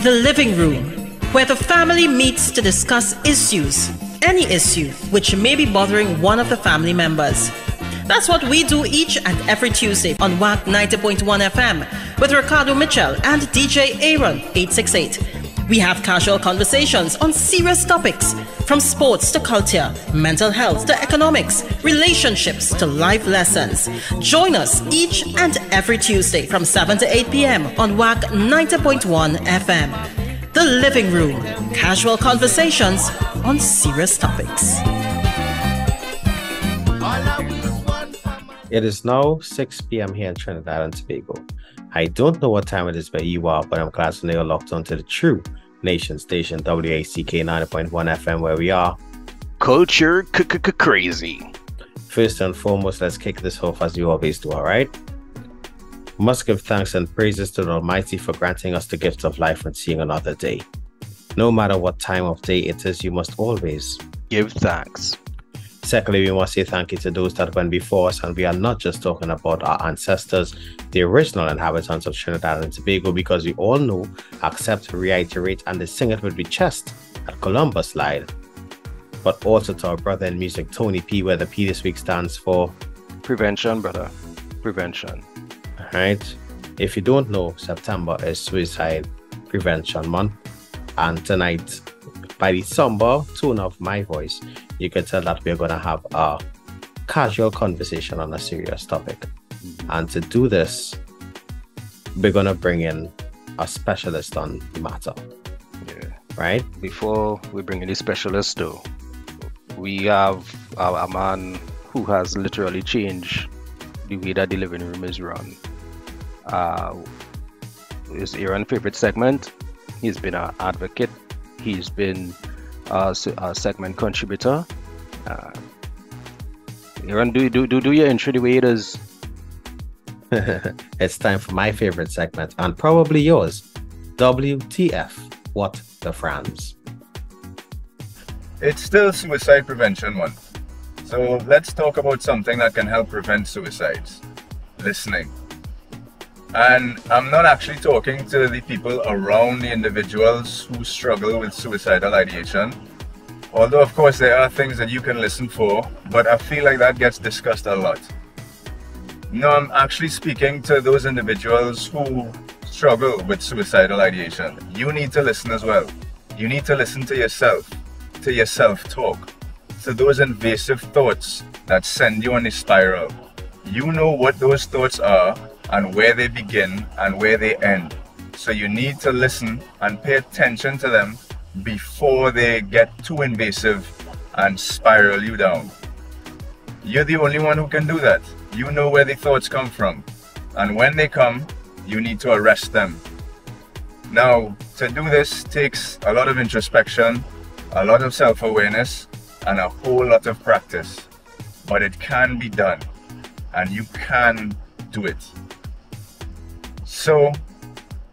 The living room, where the family meets to discuss issues, any issue which may be bothering one of the family members. That's what we do each and every Tuesday on WAC 90.1 FM with Ricardo Mitchell and DJ Aaron 868. We have casual conversations on serious topics, from sports to culture, mental health to economics, relationships to life lessons. Join us each and every Tuesday from 7 to 8 p.m. on WAC 90.1 FM. The Living Room, casual conversations on serious topics. It is now 6 p.m. here in Trinidad and Tobago. I don't know what time it is where you are, but I'm glad to know you're locked onto the true nation station, WACK 90.1 FM, where we are culture crazy. First and foremost, let's kick this off as you always do, all right? We must give thanks and praises to the Almighty for granting us the gift of life and seeing another day. No matter what time of day it is, you must always give thanks. Secondly, we must say thank you to those that went before us, and we are not just talking about our ancestors, the original inhabitants of Trinidad and Tobago, because we all know, accept, reiterate, and they sing it with the chest at Columbus lied. But also to our brother in music, Tony P, where the P this week stands for prevention, brother. Prevention. All right. If you don't know, September is Suicide Prevention Month, and tonight, by the somber tone of my voice, you can tell that we're going to have a casual conversation on a serious topic. And to do this, we're going to bring in a specialist on the matter. Yeah. Right? Before we bring in the specialist, though, we have a man who has literally changed the way that the living room is run. It's Aaron's favorite segment. He's been an advocate. He's been a segment contributor. Aaron, do your intro the way it is. It's time for my favorite segment, and probably yours. WTF, what the Franz? It's still Suicide Prevention Month. So let's talk about something that can help prevent suicides. Listening. And I'm not actually talking to the people around the individuals who struggle with suicidal ideation. Although, of course, there are things that you can listen for, but I feel like that gets discussed a lot. No, I'm actually speaking to those individuals who struggle with suicidal ideation. You need to listen as well. You need to listen to yourself self-talk, to those invasive thoughts that send you on a spiral. You know what those thoughts are and where they begin and where they end. So you need to listen and pay attention to them before they get too invasive and spiral you down. You're the only one who can do that. You know where the thoughts come from. And when they come, you need to arrest them. Now, to do this takes a lot of introspection, a lot of self-awareness, and a whole lot of practice. But it can be done, and you can do it. So,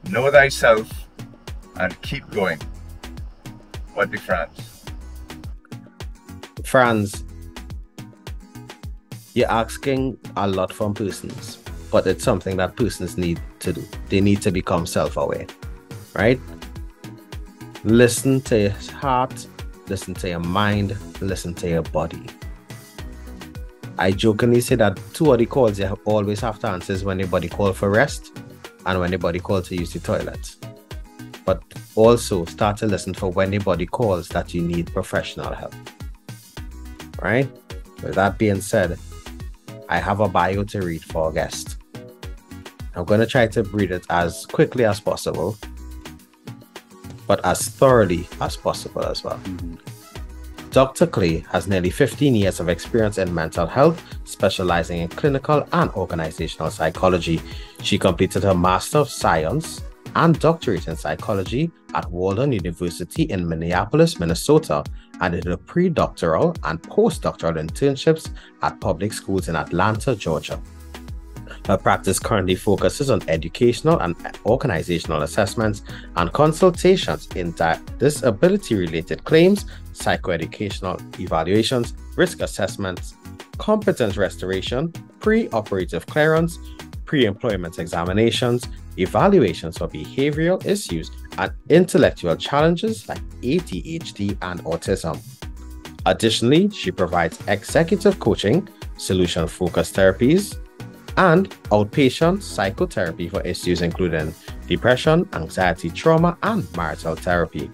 know thyself and keep going. What the Franz? Franz, you're asking a lot from persons, but it's something that persons need to do. They need to become self-aware, right? Listen to your heart, listen to your mind, listen to your body. I jokingly say that two of the calls you always have to answer is when your body calls for rest and when your body calls to use the toilet. But also start to listen for when your body calls that you need professional help. Right? With that being said, I have a bio to read for our guest. I'm going to try to read it as quickly as possible, but as thoroughly as possible as well. Dr. Clay has nearly 15 years of experience in mental health, specializing in clinical and organizational psychology. She completed her Master of Science and Doctorate in Psychology at Walden University in Minneapolis, Minnesota, and did her pre-doctoral and postdoctoral internships at public schools in Atlanta, Georgia. Her practice currently focuses on educational and organizational assessments and consultations in disability-related claims, psychoeducational evaluations, risk assessments, competence restoration, pre-operative clearance, pre-employment examinations, evaluations for behavioral issues and intellectual challenges like ADHD and autism. Additionally, she provides executive coaching, solution-focused therapies, and outpatient psychotherapy for issues including depression, anxiety, trauma, and marital therapy.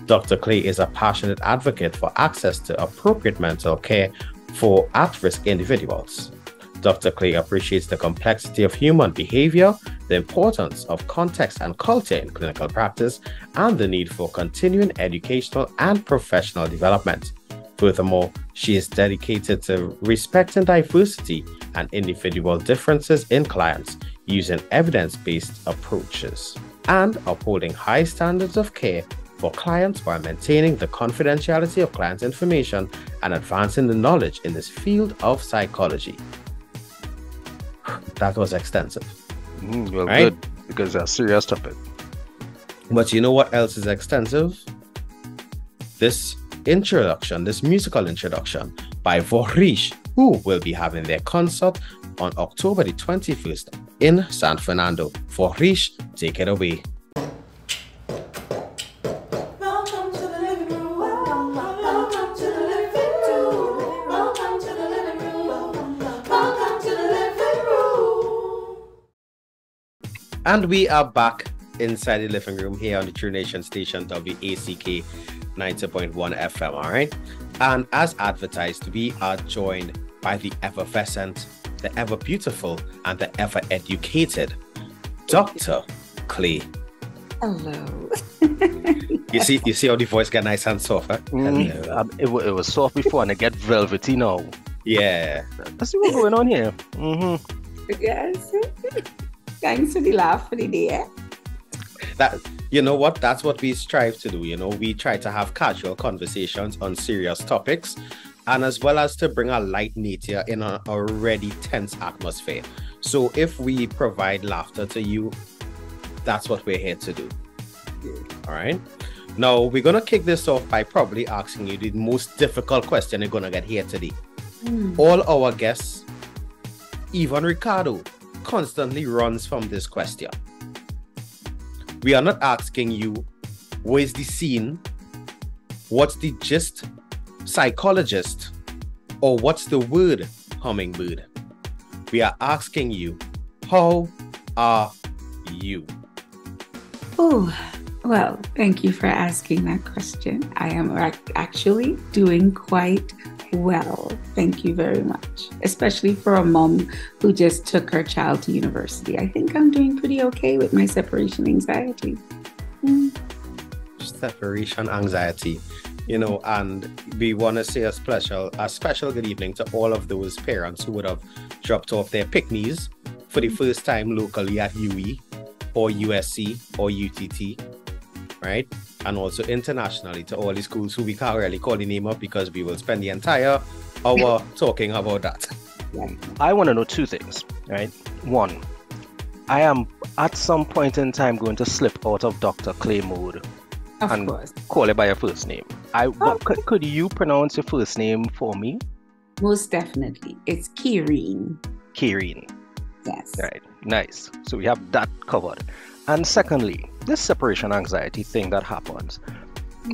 Dr. Clay is a passionate advocate for access to appropriate mental care for at-risk individuals. Dr. Clay appreciates the complexity of human behavior, the importance of context and culture in clinical practice, and the need for continuing educational and professional development. Furthermore, she is dedicated to respecting diversity and individual differences in clients, using evidence-based approaches, and upholding high standards of care for clients while maintaining the confidentiality of clients' information and advancing the knowledge in this field of psychology. That was extensive. Well, right? Good, because that's a serious topic. But you know what else is extensive? This introduction, this musical introduction by Vorish, who will be having their concert on October the 21st in San Fernando. Vorish, take it away. Welcome to the living room. Welcome to the living room. Welcome to the living room. Welcome to the living room. And we are back inside the living room here on the True Nation station WACK 90.1 FM, all right? And as advertised, we are joined by the effervescent, the ever beautiful, and the ever educated Dr. Clay. Hello. You see how the voice got nice and soft, huh? Hello. It was soft before and it get velvety now. Yeah. Let's see what's going on here. Yes. Thanks for the laugh for the day. That, you know what? That's what we strive to do. You know, we try to have casual conversations on serious topics, and as well as to bring a light nature in an already tense atmosphere. So if we provide laughter to you, that's what we're here to do. All right. Now we're gonna kick this off by probably asking you the most difficult question you're gonna get here today. All our guests, even Ricardo, constantly runs from this question. We are not asking you, where's the scene, what's the gist, psychologist, or what's the word hummingbird? We are asking you, how are you? Oh, well, thank you for asking that question. I am actually doing quite well. Thank you very much. Especially for a mom who just took her child to university. I think I'm doing pretty okay with my separation anxiety. Separation anxiety, you know, and we want to say a special good evening to all of those parents who would have dropped off their pick-me's for the first time locally at UE or USC or UTT, right? And also internationally to all the schools who we can't really call the name of because we will spend the entire hour talking about that. I want to know two things, right? One, I am at some point in time going to slip out of Dr. Clay mode Of course. call it by your first name. Could you pronounce your first name for me? Most definitely. It's Karine. Karine. Yes. Right, nice. So we have that covered. And secondly, this separation anxiety thing that happens.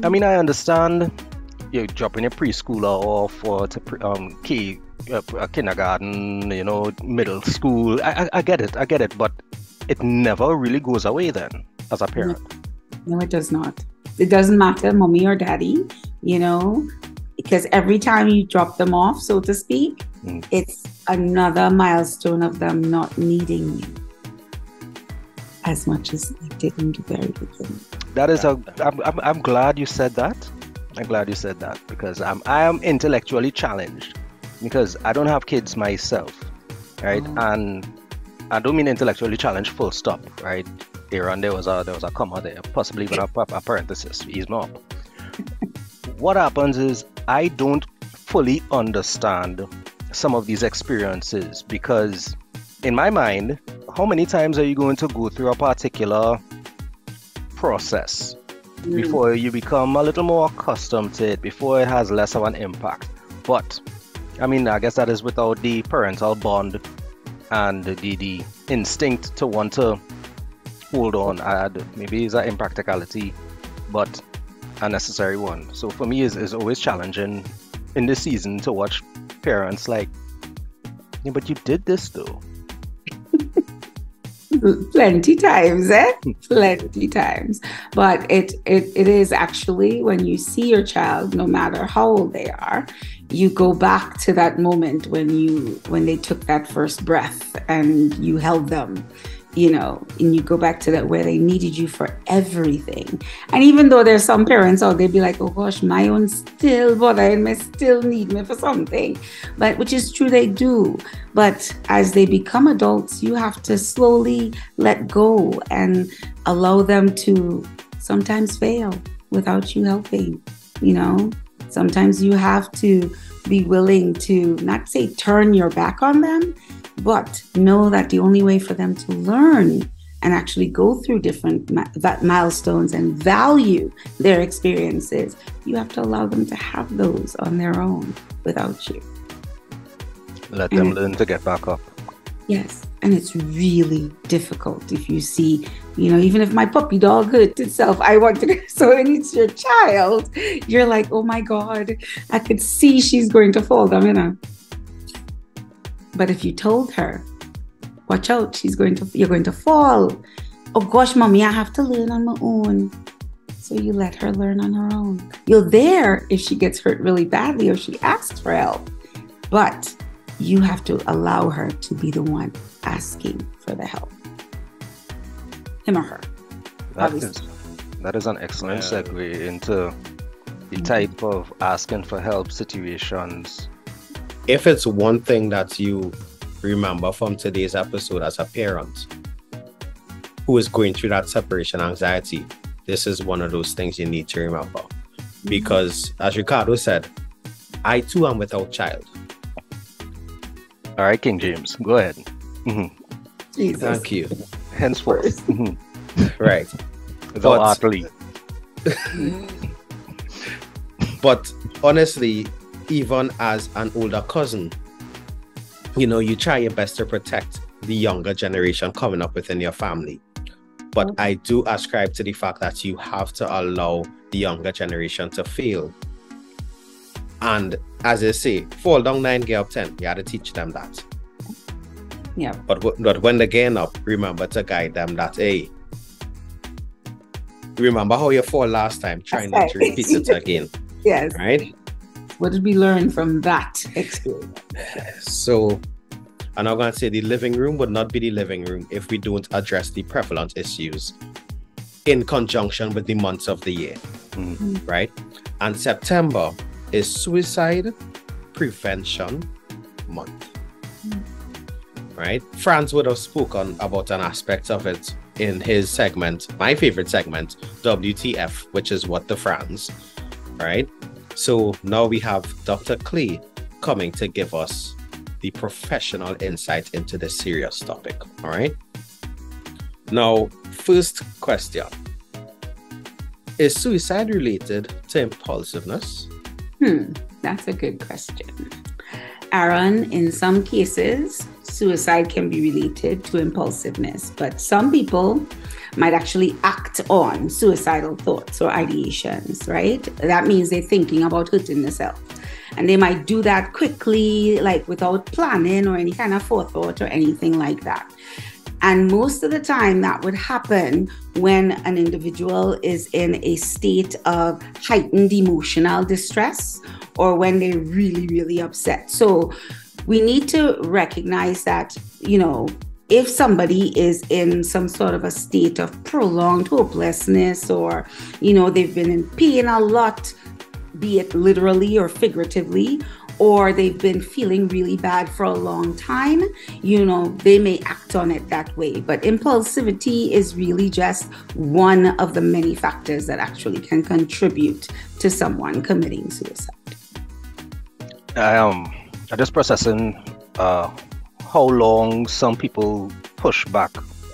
I mean, I understand you're dropping a preschooler off or to kindergarten, you know, middle school. I get it, but it never really goes away then as a parent. No, it does not. It doesn't matter, mommy or daddy, you know, because every time you drop them off, so to speak, it's another milestone of them not needing you as much as they did in the very beginning. That is I'm glad you said that. I'm glad you said that because I am intellectually challenged because I don't have kids myself, right? And I don't mean intellectually challenged full stop, right? There was a comma there, possibly even a parenthesis, ease me up. What happens is I don't fully understand some of these experiences because in my mind, how many times are you going to go through a particular process before you become a little more accustomed to it, before it has less of an impact? But I mean, I guess that is without the parental bond and the instinct to want to hold on. Maybe it's an impracticality, but a necessary one. So for me, it's always challenging in this season to watch parents like, yeah, but you did this though. Plenty times, eh? Plenty times. But it is actually when you see your child, no matter how old they are, you go back to that moment when they took that first breath and you held them, and you go back to that where they needed you for everything. And even though there's some parents out there be like, oh gosh, my own still bothering me, still need me for something, but which is true, they do. But as they become adults, you have to slowly let go and allow them to sometimes fail without you helping. Sometimes you have to be willing to not say turn your back on them, but know that the only way for them to learn and actually go through different milestones and value their experiences, you have to allow them to have those on their own without you. Let them learn to get back up. Yes. And it's really difficult if you see, even if my puppy dog hurt itself, I want to. So when it's your child, you're like, oh my God, I could see she's going to fall down, But if you told her, watch out, you're going to fall. Oh gosh, mommy, I have to learn on my own. So you let her learn on her own. You're there if she gets hurt really badly or she asks for help. But you have to allow her to be the one asking for the help. Him or her. That is an excellent segue into the type of asking for help situations. If it's one thing that you remember from today's episode as a parent who is going through that separation anxiety, this is one of those things you need to remember. Because as Ricardo said, I too am without child. All right, King James, go ahead. Jesus. Thank you. Henceforth. Right. Without athlete. But honestly, even as an older cousin, you try your best to protect the younger generation coming up within your family. But I do ascribe to the fact that you have to allow the younger generation to fail. And as they say, fall down 9, get up 10. You have to teach them that. Yeah. But when they're getting up, remember to guide them that, hey, remember how you fall last time, try not to repeat it again. Yes. Right? What did we learn from that experience? So, and I'm going to say the living room would not be the living room if we don't address the prevalent issues in conjunction with the months of the year. Right? And September is Suicide Prevention Month. Right? Franz would have spoken about an aspect of it in his segment, my favorite segment, WTF, which is What the Franz. Right? So now we have Dr. Clay coming to give us the professional insight into this serious topic. All right. Now, first question. Is suicide related to impulsiveness? That's a good question. Aaron, in some cases, suicide can be related to impulsiveness, but some people might actually act on suicidal thoughts or ideations, right? That means they're thinking about hurting themselves. And they might do that quickly, like without planning or any kind of forethought or anything like that. And most of the time that would happen when an individual is in a state of heightened emotional distress or when they're really, really upset. So we need to recognize that, if somebody is in some sort of a state of prolonged hopelessness or, they've been in pain a lot, be it literally or figuratively, or they've been feeling really bad for a long time, they may act on it that way. But impulsivity is really just one of the many factors that actually can contribute to someone committing suicide. I'm just processing how long some people push back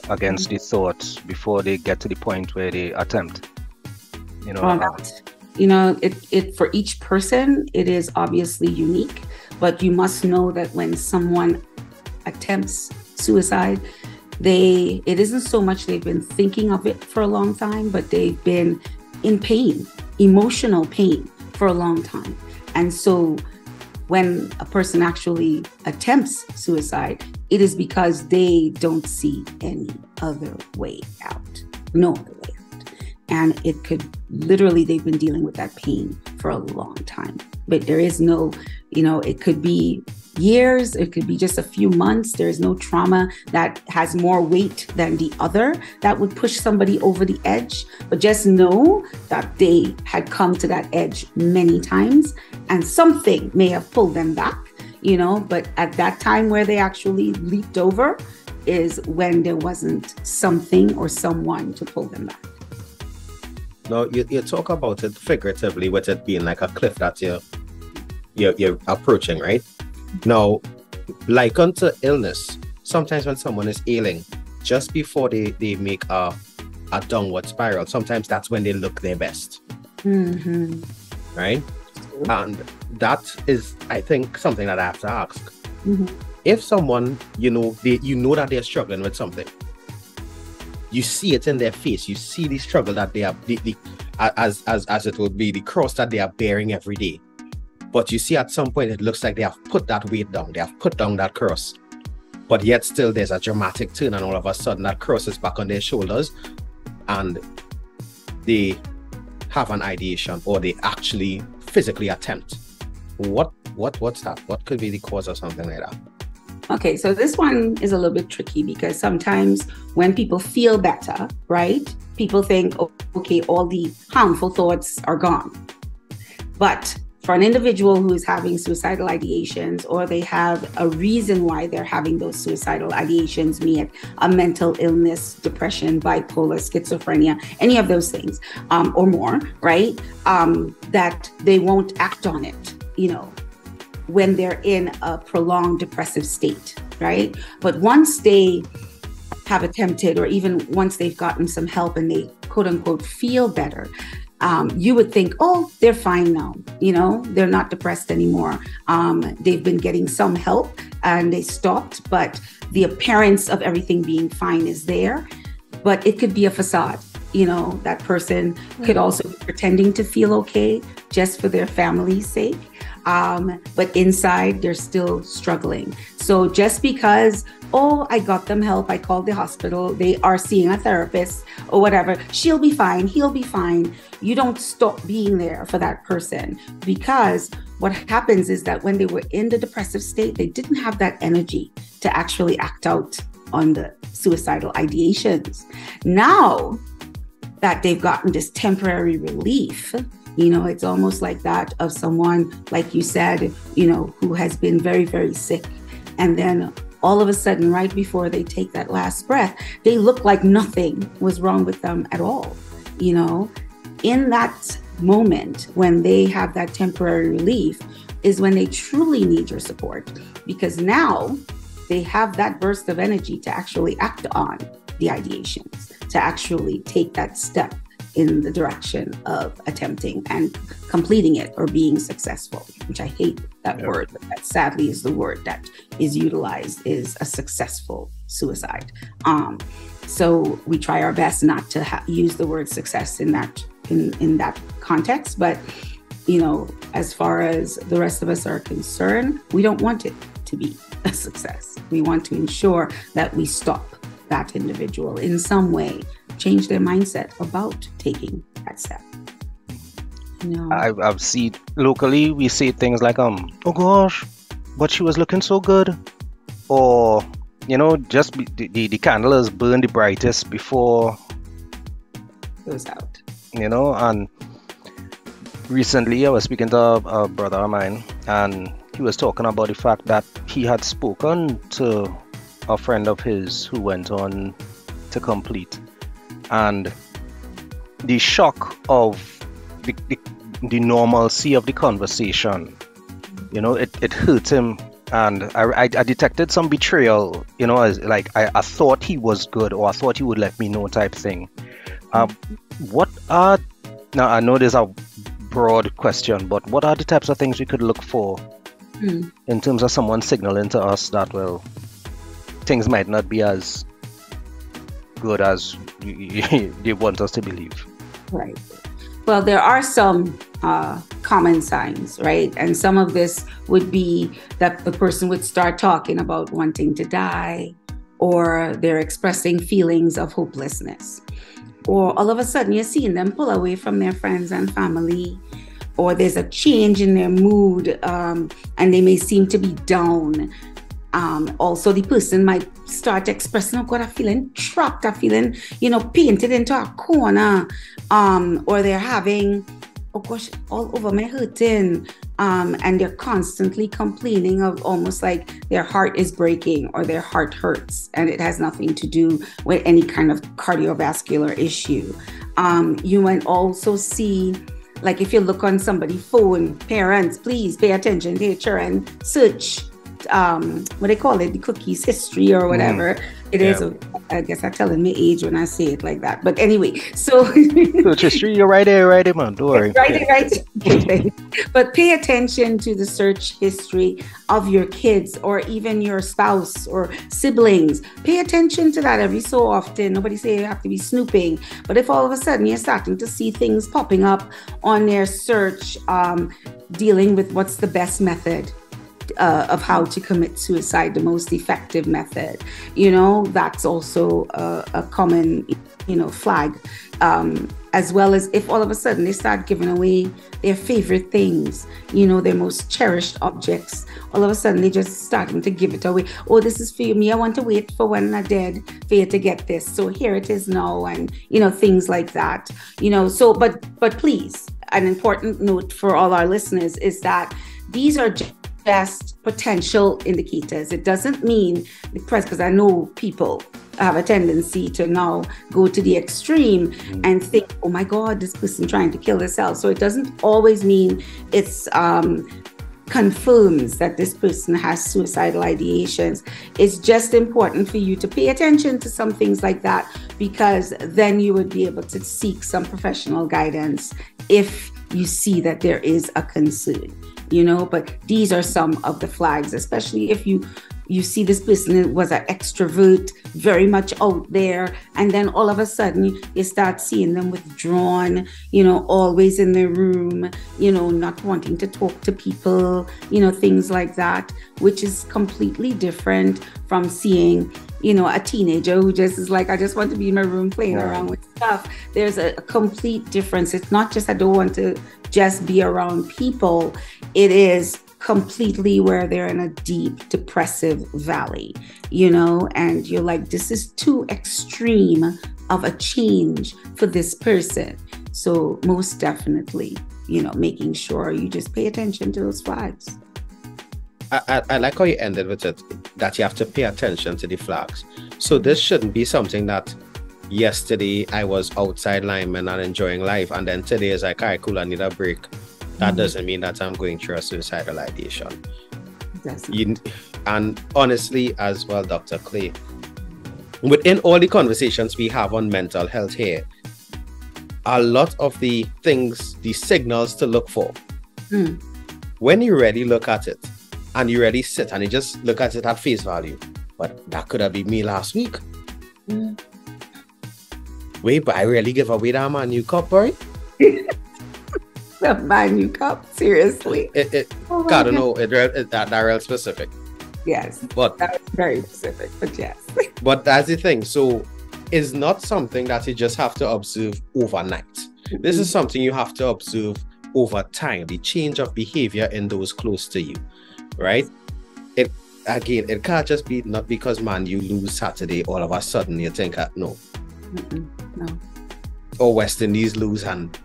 against the thoughts before they get to the point where they attempt. It for each person, it is obviously unique, but you must know that when someone attempts suicide, It isn't so much they've been thinking of it for a long time, but they've been in pain, emotional pain for a long time. And so when a person actually attempts suicide, it is because they don't see any other way out, no other way out. And it could literally, they've been dealing with that pain for a long time. But there is no, it could be years, it could be just a few months. There is no trauma that has more weight than the other that would push somebody over the edge. But just know that they had come to that edge many times and something may have pulled them back, but at that time where they actually leaped over is when there wasn't something or someone to pull them back. Now, you talk about it figuratively with it being like a cliff that you're approaching, right? Now, like unto illness, sometimes when someone is ailing, just before they make a downward spiral, sometimes that's when they look their best. Mm-hmm. Right? And that is, I think, something that I have to ask. Mm-hmm. If someone, that they're struggling with something, you see it in their face, you see the struggle that they are, as it would be, the cross that they are bearing every day. But you see at some point, it looks like they have put that weight down. They have put down that cross. But yet still there's a dramatic turn and all of a sudden that cross is back on their shoulders and they have an ideation or they actually physically attempt. What's that? What could be the cause of something like that? Okay, so this one is a little bit tricky because sometimes when people feel better, right, people think, oh, okay, all the harmful thoughts are gone. But for an individual who is having suicidal ideations, or they have a reason why they're having those suicidal ideations, be it a mental illness, depression, bipolar, schizophrenia, any of those things, or more, right? That they won't act on it, when they're in a prolonged depressive state, right? But once they have attempted, or even once they've gotten some help and they quote unquote feel better, you would think, oh, they're fine now. They're not depressed anymore. They've been getting some help and they stopped, but the appearance of everything being fine is there. But it could be a facade. That person could also be pretending to feel okay just for their family's sake. But inside, they're still struggling. So just because, oh, I got them help, I called the hospital, they are seeing a therapist or whatever, she'll be fine, he'll be fine. You don't stop being there for that person, because what happens is that when they were in the depressive state, they didn't have that energy to actually act out on the suicidal ideations. Now that they've gotten this temporary relief, it's almost like that of someone, like you said, who has been very, very sick. And then all of a sudden, right before they take that last breath, they look like nothing was wrong with them at all. In that moment, when they have that temporary relief, is when they truly need your support, because now they have that burst of energy to actually act on the ideations, to actually take that step in the direction of attempting and completing it or being successful, which I hate that word, but that sadly is the word that is utilized, is a successful suicide. So we try our best not to use the word success in that context, but as far as the rest of us are concerned, we don't want it to be a success. We want to ensure that we stop that individual in some way, change their mindset about taking that step. I've seen locally, we say things like, oh gosh, but she was looking so good. Or, just the candle is burned the brightest before it goes out. And recently I was speaking to a brother of mine, and he was talking about the fact that he had spoken to a friend of his who went on to complete, and the shock of the normalcy of the conversation, it hurt him, and I detected some betrayal, as like I thought he was good, or I thought he would let me know type thing. Now I know there's a broad question, but what are the types of things we could look for in terms of someone signaling to us that, well, things might not be as good as they want us to believe. Right. Well, there are some common signs, right? And some of this would be that the person would start talking about wanting to die, or they're expressing feelings of hopelessness. Or all of a sudden you're seeing them pull away from their friends and family, or there's a change in their mood, and they may seem to be down. Also, the person might start expressing, oh God, I'm feeling trapped, I'm feeling, painted into a corner, or they're having, oh gosh, all over my hurting, and they're constantly complaining of almost like their heart is breaking or their heart hurts, and it has nothing to do with any kind of cardiovascular issue. You might also see, like if you look on somebody's phone, parents, please pay attention to your children, search what they call it, the cookies history or whatever. It is. I guess I'm telling my age when I say it like that. But anyway, so Search history, you're right there, man. Don't worry. Right. But pay attention to the search history of your kids or even your spouse or siblings. Pay attention to that every so often. Nobody say you have to be snooping. But if all of a sudden you're starting to see things popping up on their search, dealing with what's the best method of how to commit suicide, the most effective method, that's also a common, flag. As well as if all of a sudden they start giving away their favorite things, their most cherished objects, all of a sudden they just starting to give it away. Oh, this is for me. I want to wait for when I'm dead for you to get this. So here it is now, and things like that. So but please, an important note for all our listeners is that these are just potential indicators. It doesn't mean because I know people have a tendency to now go to the extreme and think, oh my God, this person trying to kill themselves. So it doesn't always mean it's confirms that this person has suicidal ideations. It's just important for you to pay attention to some things like that, because then you would be able to seek some professional guidance if you see that there is a concern. But these are some of the flags, especially if you see this person was an extrovert, very much out there, and then all of a sudden you start seeing them withdrawn, always in their room, not wanting to talk to people, things like that, which is completely different from seeing, a teenager who just is like, I just want to be in my room playing around with stuff. There's a complete difference. It's not just I don't want to just be around people. It is completely where they're in a deep depressive valley, and you're like, this is too extreme of a change for this person. So most definitely, making sure you just pay attention to those flags. I like how you ended with it, that you have to pay attention to the flags. So this shouldn't be something that yesterday I was outside lineman and enjoying life, and then today is like, all right, cool, I need a break. That doesn't mean that I'm going through a suicidal ideation. And honestly, as well, Dr. Clay, within all the conversations we have on mental health here, a lot of the things, the signals to look for, when you really look at it and you really sit and you just look at it at face value, but that could have been me last week. Wait, but I really give away that Man U Cup, right? The Man U Cup, seriously. God, I know that real specific. Yes, but that was very specific, but yes. But that's the thing. So it's not something that you just have to observe overnight. This is something you have to observe over time, the change of behavior in those close to you, right? It can't just be not because Man U lose Saturday, all of a sudden you think, no. No. Or West Indies lose and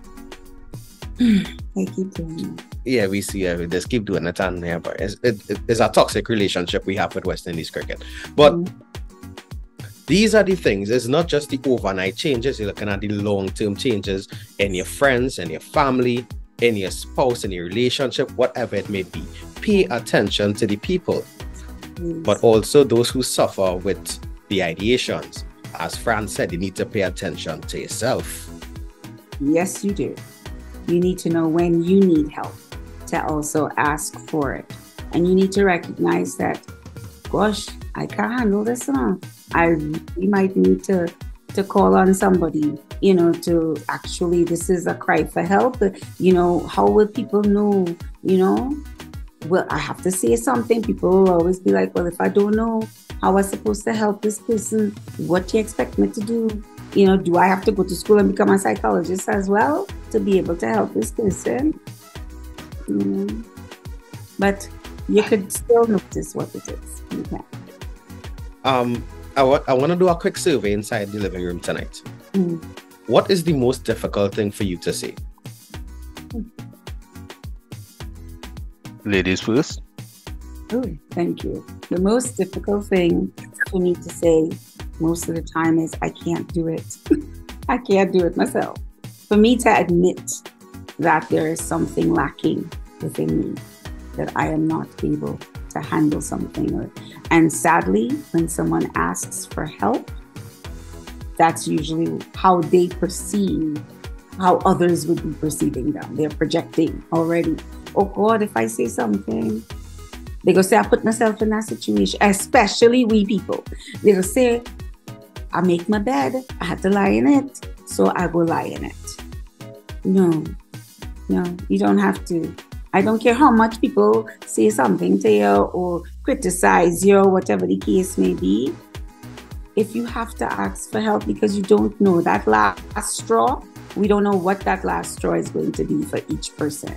they keep doing it. Yeah, we see they just keep doing it, and yeah, but it's a toxic relationship we have with West Indies cricket. But these are the things. It's not just the overnight changes. You're looking at the long-term changes in your friends, in your family, in your spouse, in your relationship, whatever it may be. Pay attention to the people, but also those who suffer with the ideations. As Fran said, you need to pay attention to yourself. Yes, you do. You need to know when you need help to also ask for it. And you need to recognize that, gosh, I can't handle this now. I really might need to to call on somebody, to actually, this is a cry for help. How will people know, well, I have to say something. People will always be like, well, if I don't know how I'm supposed to help this person, what do you expect me to do? Do I have to go to school and become a psychologist as well to be able to help this person? But you could still notice what it is. You can. I want to do a quick survey inside the living room tonight. What is the most difficult thing for you to say? Ladies first. Oh, thank you. The most difficult thing for me to say most of the time is I can't do it. I can't do it myself. For me to admit that there is something lacking within me, that I am not able to handle something. And sadly, when someone asks for help, that's usually how they perceive how others would be perceiving them. They're projecting already. Oh God, if I say something, they go say, I put myself in that situation, especially we people. They go say, I make my bed, I had to lie in it, so I will lie in it. No, you don't have to. I don't care how much people say something to you or criticize you or whatever the case may be. If you have to ask for help because you don't know that last straw, we don't know what that last straw is going to be for each person.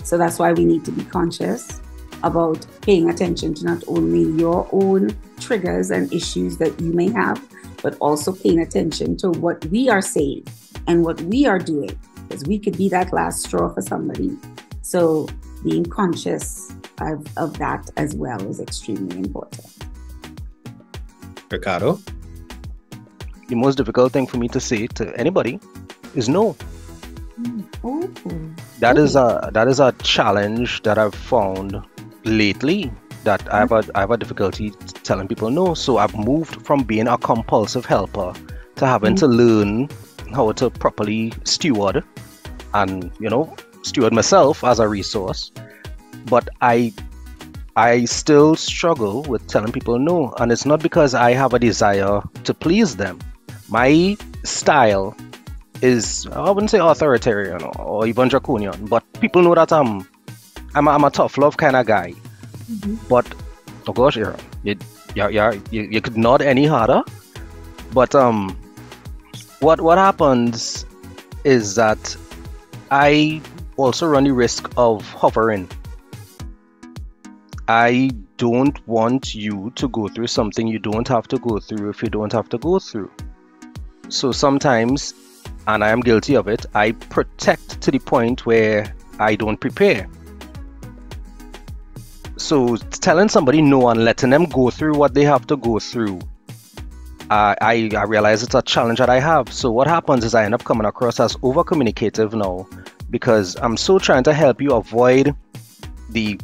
So that's why we need to be conscious about paying attention to not only your own triggers and issues that you may have, but also paying attention to what we are saying and what we are doing, because we could be that last straw for somebody. So being conscious of that as well is extremely important. Ricardo? The most difficult thing for me to say to anybody is no. That is a challenge that I've found lately, that I have a difficulty telling people no. So I've moved from being a compulsive helper to having to learn how to properly steward and steward myself as a resource. But I still struggle with telling people no, and it's not because I have a desire to please them. My style is, I wouldn't say authoritarian or even draconian, but people know that I'm a tough love kind of guy. But oh gosh, you could nod any harder. But what happens is that I also run the risk of hovering. I don't want you to go through something you don't have to go through if you don't have to go through. So sometimes, and I am guilty of it, I protect to the point where I don't prepare. So telling somebody no and letting them go through what they have to go through, I realize it's a challenge that I have. So what happens is I end up coming across as over communicative now, because I'm so trying to help you avoid the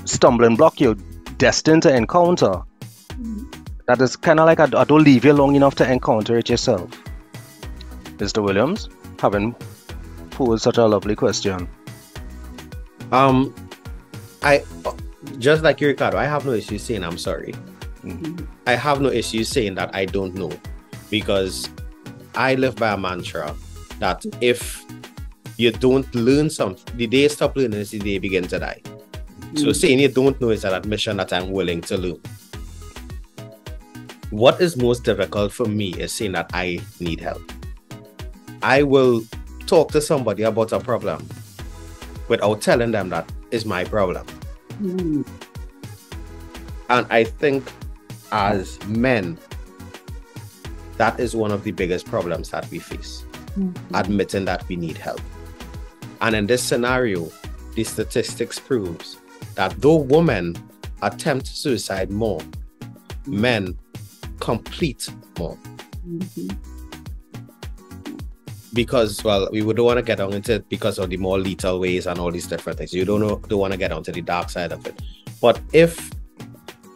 stumbling block you're destined to encounter. That is kind of like I don't leave you long enough to encounter it yourself. Mr. Williams, having posed such a lovely question. I just like you, Ricardo, I have no issue saying I'm sorry. I have no issue saying that I don't know, because I live by a mantra that if you don't learn something, the day you stop learning is the day you begin to die. So saying you don't know is an admission that I'm willing to learn. What is most difficult for me is saying that I need help. I will talk to somebody about a problem without telling them that is my problem. And I think as men, that is one of the biggest problems that we face, admitting that we need help. And in this scenario, the statistics proves that though women attempt suicide more, men complete more. Because, well, we don't want to get on into it because of the more lethal ways and all these different things. You don't want to get onto the dark side of it. But if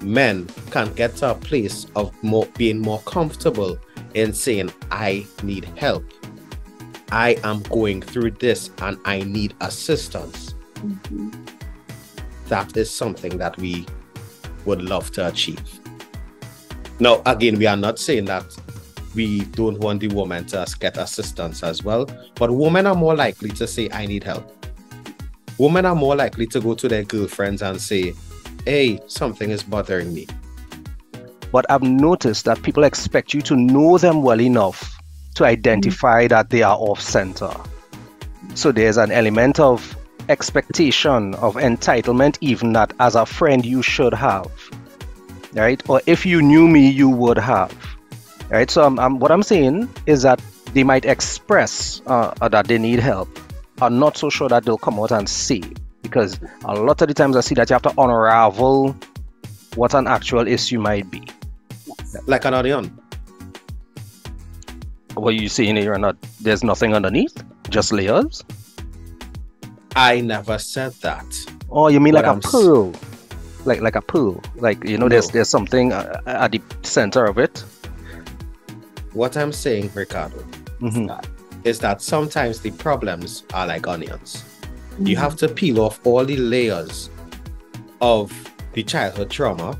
men can get to a place of being more comfortable in saying, I need help, I am going through this and I need assistance, that is something that we would love to achieve. Now, again, we are not saying that we don't want the woman to get assistance as well. But women are more likely to say, I need help. Women are more likely to go to their girlfriends and say, hey, something is bothering me. But I've noticed that people expect you to know them well enough to identify that they are off center. So there's an element of expectation, of entitlement, even that as a friend you should have, right? Or if you knew me, you would have, right? So what I'm saying is that they might express that they need help. I'm not so sure that they'll come out and say, because a lot of the times I see that you have to unravel what an actual issue might be. Like an onion. What you saying here? Not there's nothing underneath, just layers. I never said that. Oh, you mean What like I'm a pearl, like a pearl, like No. there's something at the center of it. What I'm saying, Ricardo, is that sometimes the problems are like onions. You have to peel off all the layers of the childhood trauma,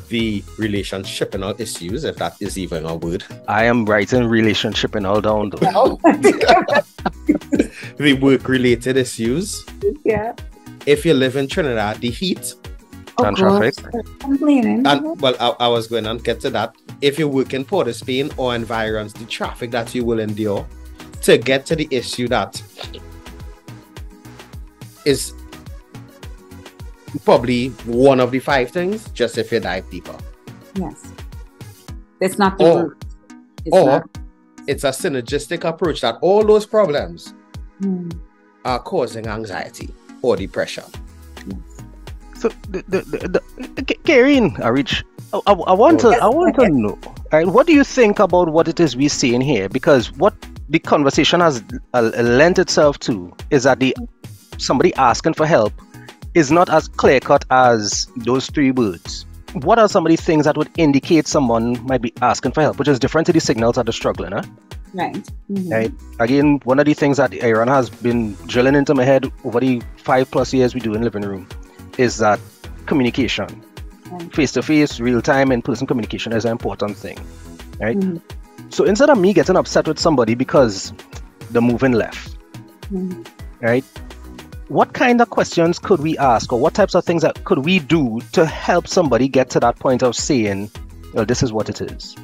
the relationship and all issues, if that is even a word. I am writing relationship and all down though. Well, The work-related issues. yeah. If you live in Trinidad, the heat. And traffic. Complaining. And well, I was going to get to that. If you work in Port of Spain or environs, the traffic that you will endure to get to the issue that is probably one of the 5 things, just if you dive deeper. Yes. That's not the Or- root. It's or not. it's a synergistic approach that all those problems Hmm. are causing anxiety or depression. So Karine, I want to know, right, what do you think about what it is we're seeing here? Because what the conversation has lent itself to is that somebody asking for help is not as clear cut as those 3 words. What are some of the things that would indicate someone might be asking for help, which is different to the signals that are struggling, huh? Right. Mhm. Right. Again, one of the things that Aaron has been drilling into my head over the 5+ years we do in living room is that communication, Right. face-to-face, real-time, in-person communication is an important thing, right? Mhm. So instead of me getting upset with somebody because they're moving left, Mhm. right? What kind of questions could we ask, or what types of things that could we do to help somebody get to that point of saying, well, this is what it is?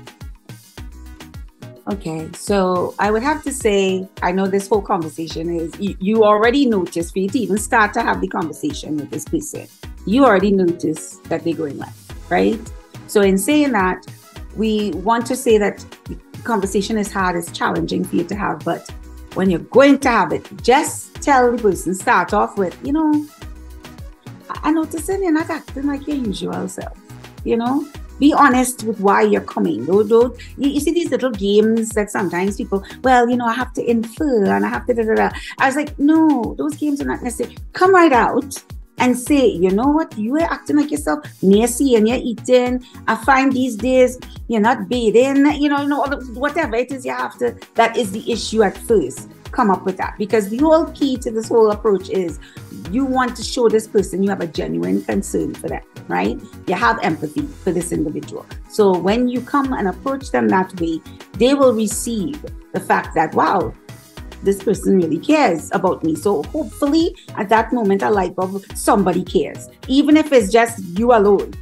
Okay, so I would have to say, I know this whole conversation is, you already noticed, for you to even start to have the conversation with this person, you already noticed that they're going left, right? So in saying that, we want to say that the conversation is hard, it's challenging for you to have, but when you're going to have it, just tell the person, start off with, I noticing you're not acting like your usual self, Be honest with why you're coming. Don't you see these little games that sometimes people, I have to infer and I have to da. I was like, no, those games are not necessary. Come right out and say, you know what, you are acting like yourself. Messy and you're eating. I find these days you're not bathing. Whatever it is you have to. That is the issue at first. Come up with that, because the whole key to this whole approach is you want to show this person you have a genuine concern for them, right? You have empathy for this individual. So when you come and approach them that way, they will receive the fact that, wow, this person really cares about me. So hopefully at that moment, a light bulb, somebody cares. Even if it's just you alone,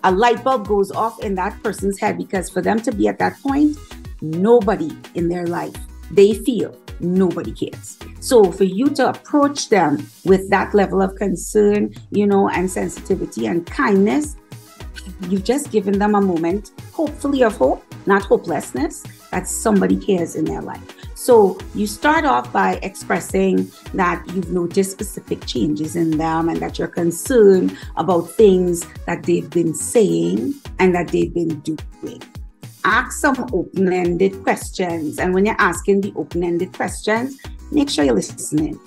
a light bulb goes off in that person's head, because for them to be at that point, nobody in their life, they feel nobody cares. So for you to approach them with that level of concern, and sensitivity and kindness, you've just given them a moment, hopefully of hope, not hopelessness, that somebody cares in their life. So you start off by expressing that you've noticed specific changes in them and that you're concerned about things that they've been saying and that they've been doing. Ask some open-ended questions. And when you're asking the open-ended questions, make sure you're listening.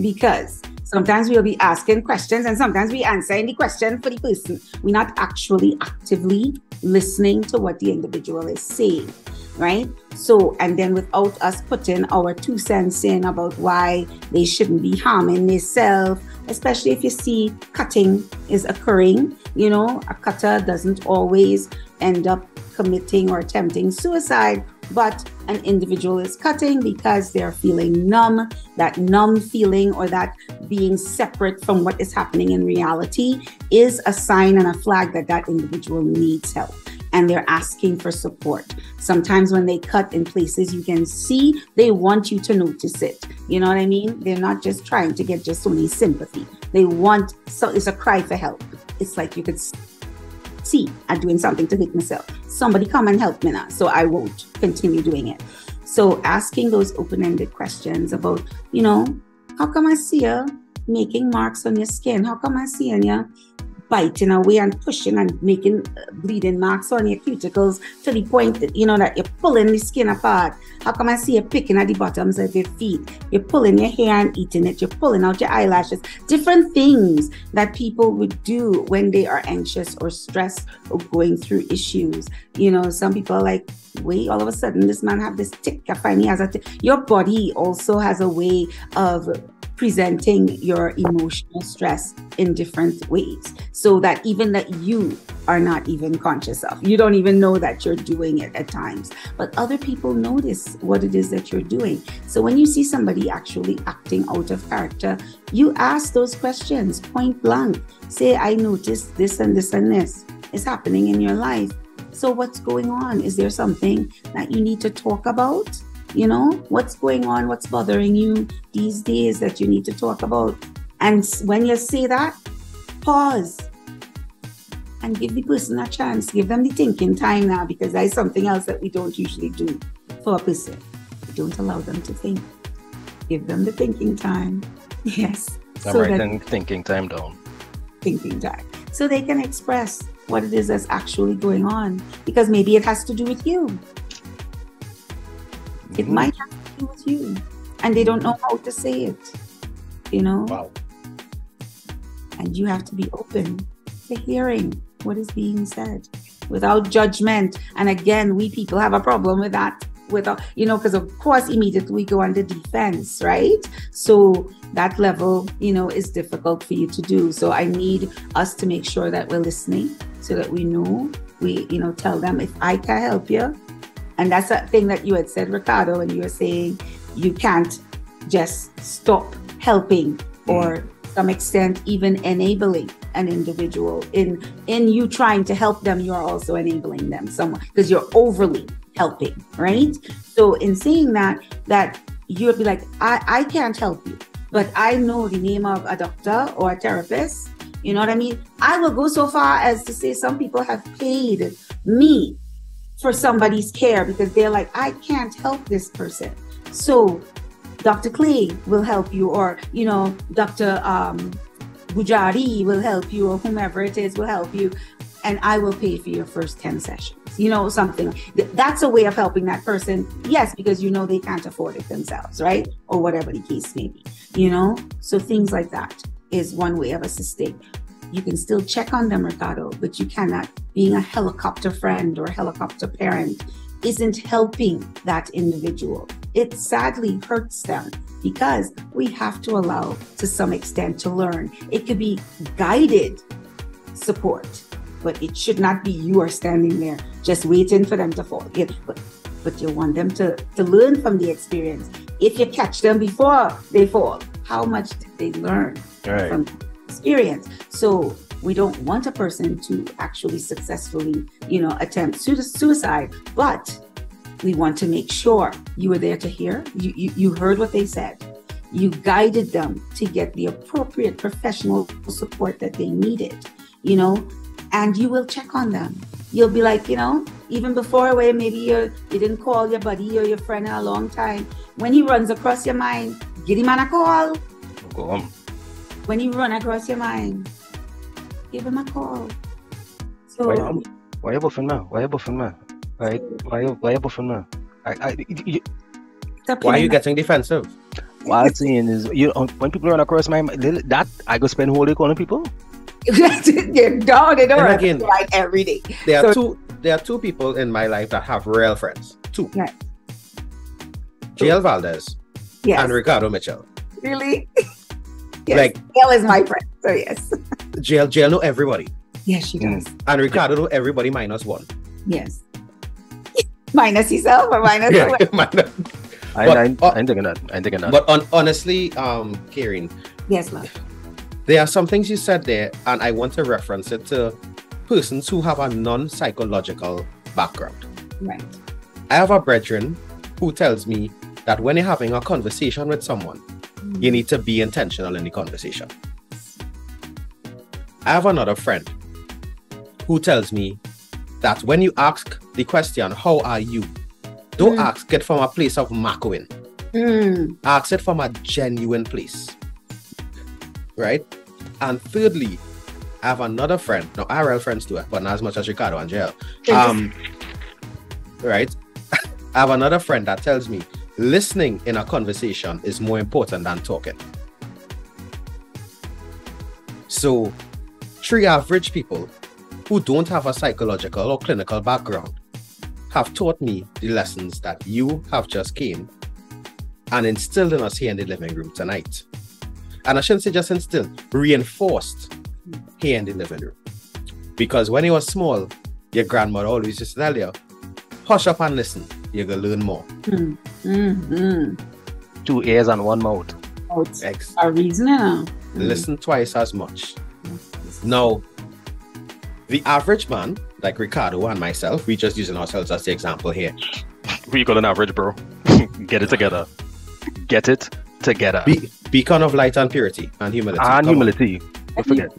Because sometimes we'll be asking questions and sometimes we answering the question for the person. We're not actually actively listening to what the individual is saying, right? So, and then without us putting our 2 cents in about why they shouldn't be harming themselves, especially if you see cutting is occurring, a cutter doesn't always end up committing or attempting suicide, but an individual is cutting because they're feeling numb. That numb feeling, or that being separate from what is happening in reality, is a sign and a flag that that individual needs help, and they're asking for support. Sometimes when they cut in places you can see, they want you to notice it. You know what I mean? They're not just trying to get just only sympathy. They want, so it's a cry for help. It's like you could see, I'm doing something to hit myself. Somebody come and help me now, so I won't continue doing it. So asking those open-ended questions about, you know, how come I see you making marks on your skin? How come I see you biting away and pushing and making bleeding marks on your cuticles to the point that, you know, that you're pulling the skin apart? How come I see you picking at the bottoms of your feet? You're pulling your hair and eating it. You're pulling out your eyelashes. Different things that people would do when they are anxious or stressed or going through issues. You know, some people are like, wait, all of a sudden this man have this tick. I find he has a tick. Your body also has a way of presenting your emotional stress in different ways, so that even that you are not even conscious of. You don't even know that you're doing it at times, but other people notice what it is that you're doing. So when you see somebody actually acting out of character, you ask those questions point blank. Say, I noticed this and this and this is happening in your life. So what's going on? Is there something that you need to talk about? You know, what's going on? What's bothering you these days that you need to talk about? And when you say that, pause and give the person a chance. Give them the thinking time now, because that is something else that we don't usually do for a person. We don't allow them to think. Give them the thinking time. Yes. I'm writing thinking time down. Thinking time. So they can express what it is that's actually going on, because maybe it has to do with you. It might have to do with you, and they don't know how to say it, you know? Wow. And you have to be open to hearing what is being said without judgment. And again, we people have a problem with that, you know, because of course, immediately we go on the defense, right? So that level, you know, is difficult for you to do. So I need us to make sure that we're listening, so that we know, we, you know, tell them, if I can help you. And that's a thing that you had said, Ricardo, when you were saying you can't just stop helping, or to some extent even enabling an individual. In you trying to help them, you're also enabling them somewhat, because you're overly helping, right? So in saying that you'd be like, I can't help you, but I know the name of a doctor or a therapist. You know what I mean? I will go so far as to say some people have paid me for somebody's care, because they're like, I can't help this person. So Dr. Clay will help you, or, you know, Dr. Bujari will help you, or whomever it is will help you, and I will pay for your first 10 sessions. You know, something. That's a way of helping that person. Yes, because you know they can't afford it themselves, right? Or whatever the case may be, you know? So things like that is one way of assisting. You can still check on them, Ricardo, but you cannot. Being a helicopter friend or a helicopter parent isn't helping that individual. It sadly hurts them, because we have to allow, to some extent, to learn. It could be guided support, but it should not be you are standing there just waiting for them to fall. But you want them to learn from the experience. If you catch them before they fall, how much did they learn from experience? So we don't want a person to actually successfully, you know, attempt suicide, but we want to make sure you were there to hear. You heard what they said. You guided them to get the appropriate professional support that they needed, you know, and you will check on them. You'll be like, you know, even before, where maybe you didn't call your buddy or your friend in a long time. When he runs across your mind, give him a call. Go on. When he run across your mind, give him a call. So why you buffing now? Why you buffing now? Why you buffing now? Why are you getting defensive? What I'm saying is, you know, when people run across my mind, that I go spend whole day calling people. Your dog, they don't And run again, like every day. There are two people in my life that have real friends. Two. Yes. Jill Valdez and Ricardo Mitchell. Really? Yes. Like, Jill is my friend, so yes. Jill know everybody. Yes, she does. And Ricardo know everybody minus one. Yes. Minus yourself or minus Yeah, what? I ain't thinking that. I ain't thinking that. But honestly, Karine, Yes, love. there are some things you said there, and I want to reference it to persons who have a non-psychological background. Right. I have a brethren who tells me that when you're having a conversation with someone, you need to be intentional in the conversation. I have another friend who tells me that when you ask the question, how are you? Don't ask it from a place of macking. Ask it from a genuine place. Right? And thirdly, I have another friend. Now, IRL friends too, but not as much as Ricardo and Jael. Right? I have another friend that tells me listening in a conversation is more important than talking. So, three average people who don't have a psychological or clinical background have taught me the lessons that you have just came and instilled in us here in the living room tonight. And I shouldn't say just instilled, reinforced here in the living room. Because when you were small, your grandmother always used to tell you, hush up and listen, you're going to learn more. 2 ears and 1 mouth. A reason now. Listen twice as much. Now, the average man, like Ricardo and myself, we just using ourselves as the example here. Who you call an average, bro? Get it together. Get it together. Beacon of light and purity and humility. And Come humility. Don't forget.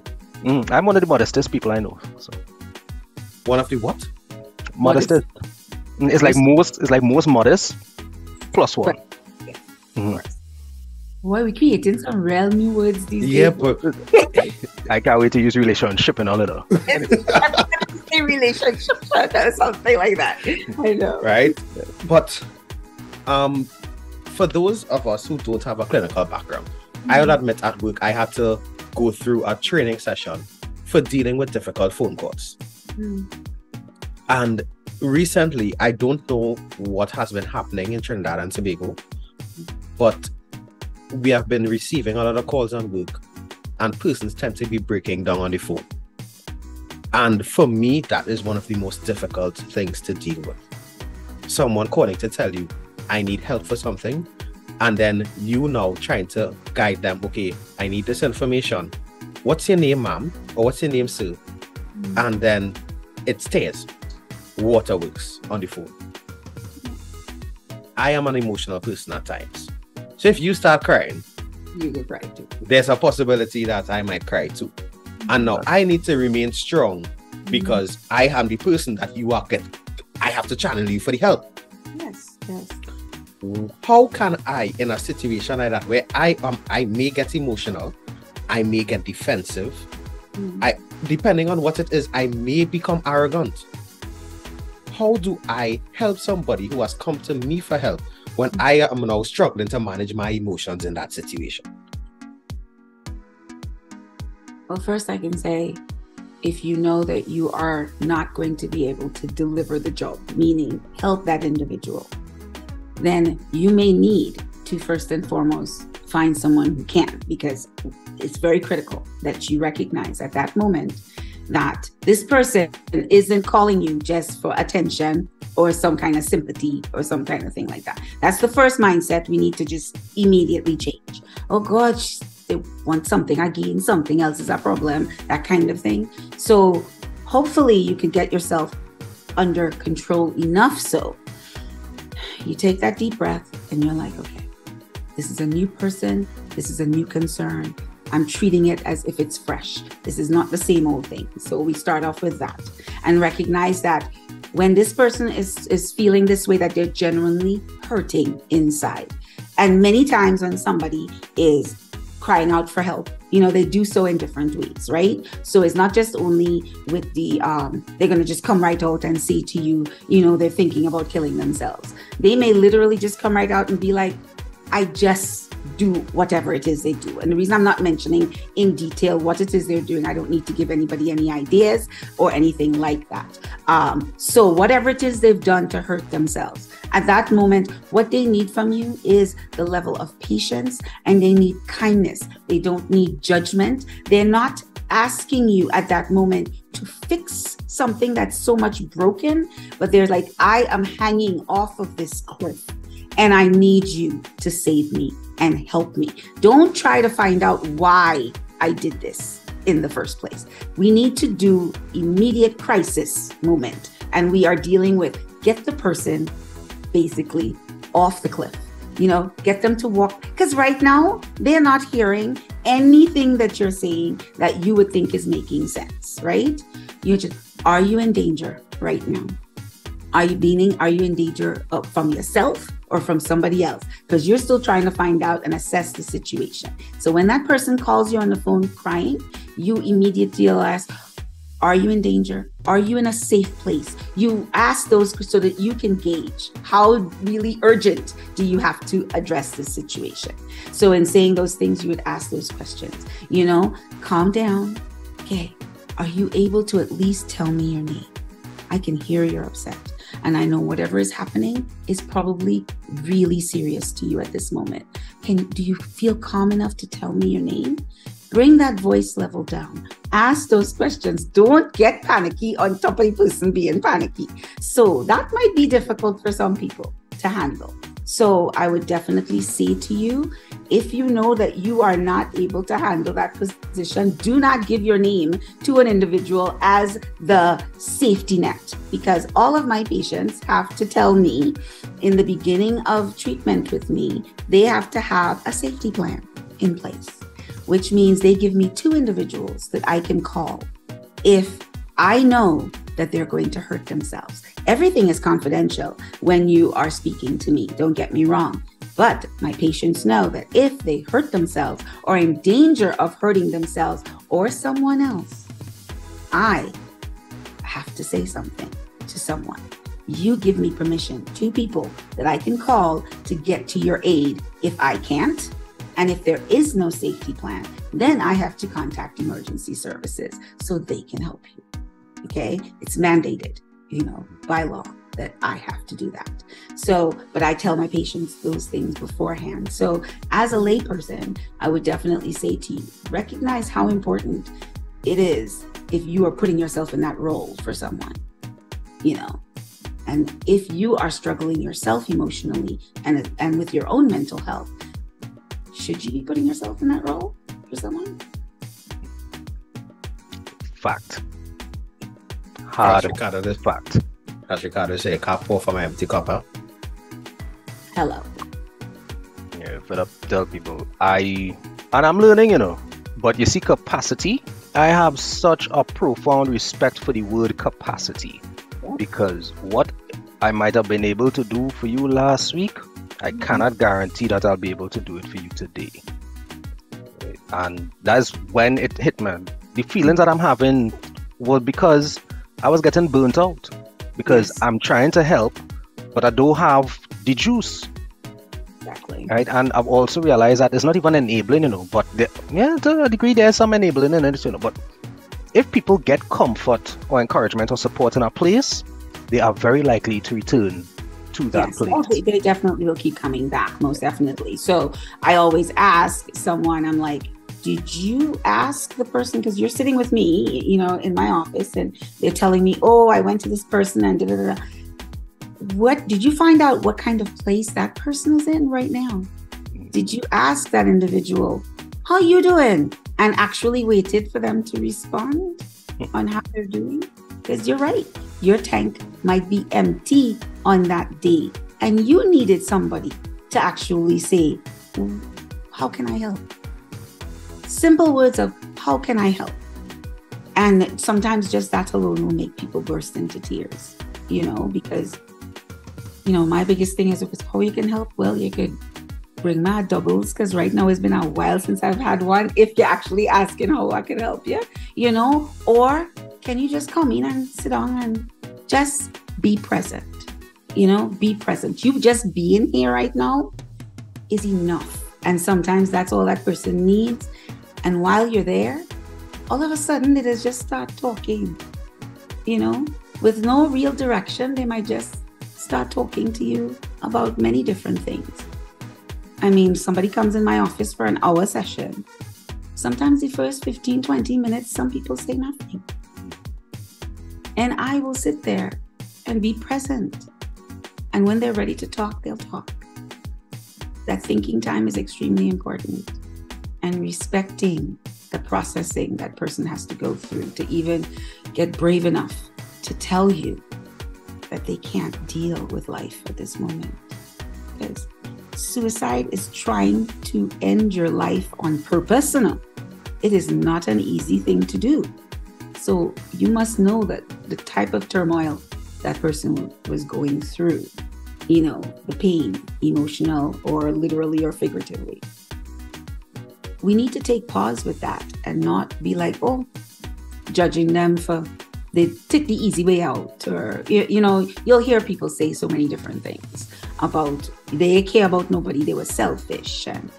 I'm one of the modestest people I know. So. One of the what? Modestest. It's like most modest plus one. Boy, we creating some real new words these days. Yeah, but I can't wait to use relationship and all of that. A relationship or something like that. I know. right? But for those of us who don't have a clinical background, I will admit at work I had to go through a training session for dealing with difficult phone calls. And recently, I don't know what has been happening in Trinidad and Tobago, but we have been receiving a lot of calls on work and persons tend to be breaking down on the phone. And for me, that is one of the most difficult things to deal with. Someone calling to tell you, I need help for something, and then you now trying to guide them, okay, I need this information. What's your name, ma'am? Or what's your name, sir? And then it stays. Waterworks on the phone. I am an emotional person at times. So if you start crying, You get cry too. there's a possibility that I might cry too. And now I need to remain strong because I am the person that you are getting. I have to channel you for the help. Yes. How can I, in a situation like that, where I may get emotional, I may get defensive, depending on what it is, I may become arrogant. How do I help somebody who has come to me for help when I am now struggling to manage my emotions in that situation? Well, first I can say, if you know that you are not going to be able to deliver the job, meaning help that individual, then you may need to first and foremost find someone who can, because it's very critical that you recognize at that moment that this person isn't calling you just for attention or some kind of sympathy or some kind of thing like that. That's the first mindset we need to just immediately change. Oh God, they want something again, something else is a problem, that kind of thing. So hopefully you can get yourself under control enough so you take that deep breath and you're like, okay, this is a new person, this is a new concern. I'm treating it as if it's fresh. This is not the same old thing. So we start off with that and recognize that when this person is feeling this way, that they're genuinely hurting inside. And many times when somebody is crying out for help, they do so in different ways, right? So it's not just only with the, they're going to just come right out and say to you, they're thinking about killing themselves. They may literally just come right out and be like, I just do whatever it is they do. And the reason I'm not mentioning in detail what it is they're doing, I don't need to give anybody any ideas or anything like that. So whatever it is they've done to hurt themselves, at that moment, what they need from you is the level of patience, and they need kindness. They don't need judgment. They're not asking you at that moment to fix something that's so much broken, but they're like, I am hanging off of this cliff and I need you to save me and help me. Don't try to find out why I did this in the first place. We need to do immediate crisis moment. And we are dealing with get the person basically off the cliff, get them to walk. Because right now they're not hearing anything that you're saying that you would think is making sense, right? Are you in danger right now? Are you in danger from yourself or from somebody else? Because you're still trying to find out and assess the situation. So when that person calls you on the phone crying, you immediately ask, are you in danger? Are you in a safe place? You ask those so that you can gauge how really urgent do you have to address this situation. So in saying those things, you would ask those questions, calm down. Okay. Are you able to at least tell me your name? I can hear you're upset. And I know whatever is happening is probably really serious to you at this moment. Do you feel calm enough to tell me your name? Bring that voice level down. Ask those questions. Don't get panicky on top of the person being panicky. So that might be difficult for some people to handle. So I would definitely say to you, if you know that you are not able to handle that position, do not give your name to an individual as the safety net, because all of my patients have to tell me in the beginning of treatment with me, they have to have a safety plan in place, which means they give me 2 individuals that I can call if I know that they're going to hurt themselves. Everything is confidential when you are speaking to me, don't get me wrong. But my patients know that if they hurt themselves or in danger of hurting themselves or someone else, I have to say something to someone. You give me permission, 2 people that I can call to get to your aid if I can't. And if there is no safety plan, then I have to contact emergency services so they can help you. Okay? It's mandated, by law that I have to do that. So, but I tell my patients those things beforehand. So as a layperson, I would definitely say to you, recognize how important it is if you are putting yourself in that role for someone, and if you are struggling yourself emotionally and with your own mental health, should you be putting yourself in that role for someone? Fact. Hard fact. As Ricardo say, cup pour from an empty cup, huh? Hello. Yeah, but I tell people, I'm learning, but you see capacity, I have such a profound respect for the word capacity, because what I might have been able to do for you last week, I cannot guarantee that I'll be able to do it for you today. And that's when it hit me. The feelings that I'm having was because I was getting burnt out. Because I'm trying to help, but I don't have the juice. Exactly. Right? And I've also realized that it's not even enabling, but to a degree there's some enabling in it, but if people get comfort or encouragement or support in a place, they are very likely to return to that place. Oh, they definitely will keep coming back, most definitely. So I always ask someone, I'm like, did you ask the person, because you're sitting with me, in my office, and they're telling me, oh, I went to this person and da-da-da-da. What did you find out what kind of place that person is in right now? Did you ask that individual, how you doing? And actually waited for them to respond on how they're doing? Because you're right. Your tank might be empty on that day. And you needed somebody to actually say, how can I help? Simple words of, how can I help? And sometimes just that alone will make people burst into tears, because, my biggest thing is how you can help. Well, you could bring my doubles, because right now it's been a while since I've had one. If you're actually asking how I can help you, or can you just come in and sit down and just be present, be present. You just being here right now is enough. And sometimes that's all that person needs. And while you're there, all of a sudden they just start talking, with no real direction. They might just start talking to you about many different things. I mean, somebody comes in my office for an hour session Sometimes the first 15, 20 minutes, some people say nothing. And I will sit there and be present. And when they're ready to talk, they'll talk. That thinking time is extremely important. And respecting the processing that person has to go through to even get brave enough to tell you that they can't deal with life at this moment. Because suicide is trying to end your life on purpose. No, it is not an easy thing to do. So you must know that the type of turmoil that person was going through, the pain, emotional or literally or figuratively. We need to take pause with that and not be like, judging them for they take the easy way out, or you'll hear people say so many different things about they care about nobody, they were selfish, and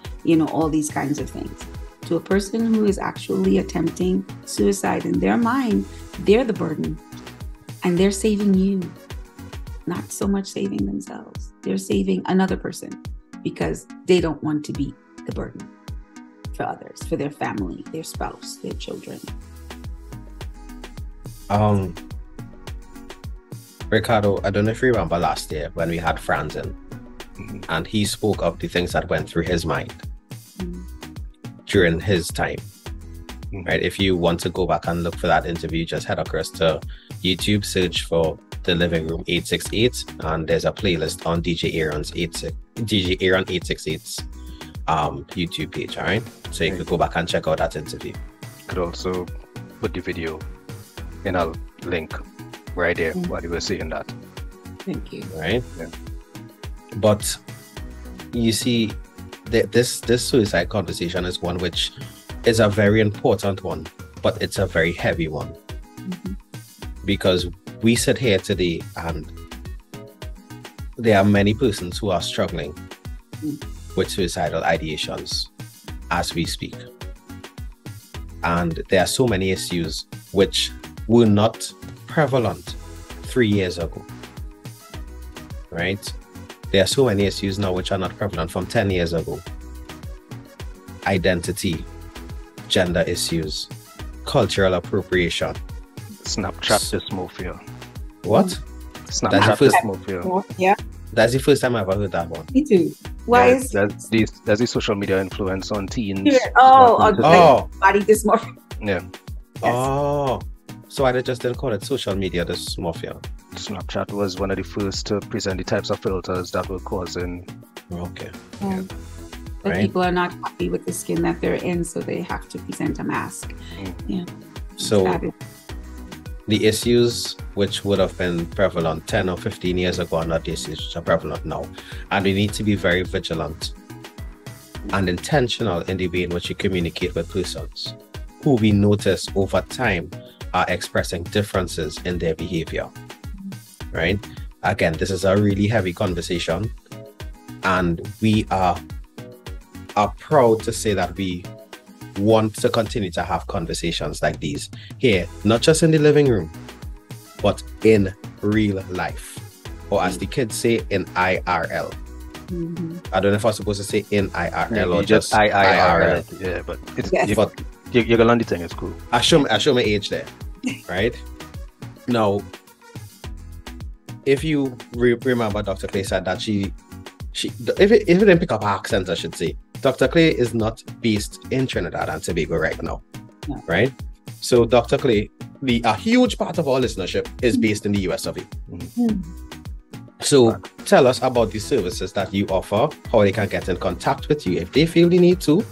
all these kinds of things. To a person who is actually attempting suicide, in their mind, they're the burden, and they're saving you, not so much saving themselves. They're saving another person because they don't want to be the burden for others, for their family, their spouse, their children. Ricardo, I don't know if you remember last year when we had Franz in, and he spoke of the things that went through his mind during his time. Right? If you want to go back and look for that interview, just head across to YouTube, search for The Living Room 868, and there's a playlist on DJ Aaron 868's YouTube page. All right, so you could go back and check out that interview. Could also put the video in a link right there while you were saying that. Thank you. Right. Yeah. But you see, this suicide conversation is one which is a very important one, but it's a very heavy one. Because we sit here today and there are many persons who are struggling with suicidal ideations as we speak. And there are so many issues which were not prevalent 3 years ago, right? There are so many issues now which are not prevalent from 10 years ago. Identity, gender issues, cultural appropriation. Snapchat dysmorphia. What? Snapchat dysmorphia. Yeah. That's the first time I ever heard that one. Me too. Why is there's the social media influence on teens? Body dysmorphia. Yeah. Yes. Oh, so I just didn't call it social media dysmorphia. Snapchat was one of the first to present the types of filters that were causing. Okay. But Right. people are not happy with the skin that they're in, so they have to present a mask. Yeah. So That is- the issues which would have been prevalent 10 or 15 years ago are not the issues which are prevalent now. And we need to be very vigilant and intentional in the way in which we communicate with persons who we notice over time are expressing differences in their behavior. Right? Again, this is a really heavy conversation, and we are proud to say that we want to continue to have conversations like these here, not just in the living room, but in real life, or as the kids say, in IRL. I don't know if I'm supposed to say in IRL or just IRL. Yeah, but it's Yes. But you're gonna learn the thing. It's cool. I show my age there, right? Now, if you remember, Dr. Clay said that she if it didn't pick up her accent, I should say, Dr. Clay is not based in Trinidad and Tobago right now, right? So Dr. Clay, a huge part of our listenership is based in the US of A. So tell us about the services that you offer, how they can get in contact with you if they feel they need to,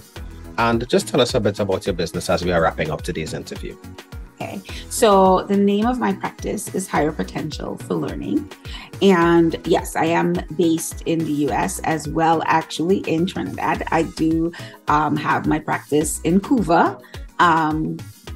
and just tell us a bit about your business as we are wrapping up today's interview. Okay, so the name of my practice is Higher Potential for Learning. And yes, I am based in the US as well, actually in Trinidad. I do have my practice in Couva,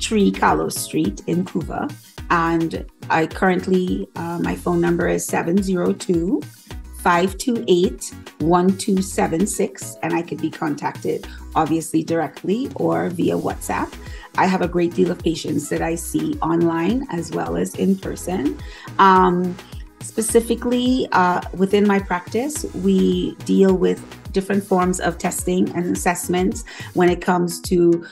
3 Carlos Street in Couva. And I currently, my phone number is 702-528-1276. And I could be contacted obviously directly or via WhatsApp. I have a great deal of patients that I see online as well as in person. Specifically, within my practice, we deal with different forms of testing and assessments when it comes to,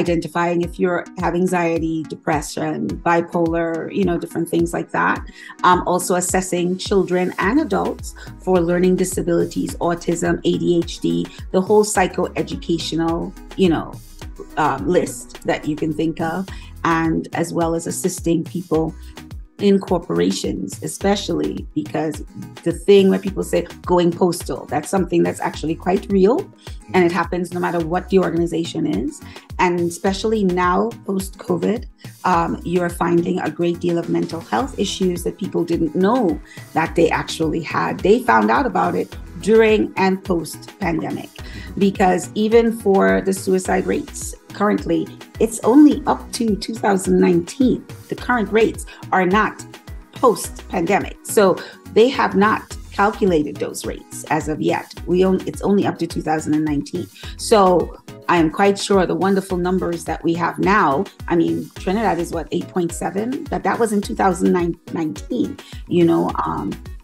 identifying if you have anxiety, depression, bipolar, different things like that. Also assessing children and adults for learning disabilities, autism, ADHD, the whole psychoeducational, list that you can think of, and as well as assisting people in corporations, especially because the thing where people say going postal, that's something that's actually quite real, and it happens no matter what the organization is. And especially now post-COVID, you're finding a great deal of mental health issues that people didn't know that they actually had. They found out about it during and post-pandemic, because even for the suicide rates currently, it's only up to 2019. The current rates are not post-pandemic. So they have not calculated those rates as of yet. It's only up to 2019. So I am quite sure the wonderful numbers that we have now, I mean, Trinidad is 8.7, but that was in 2019,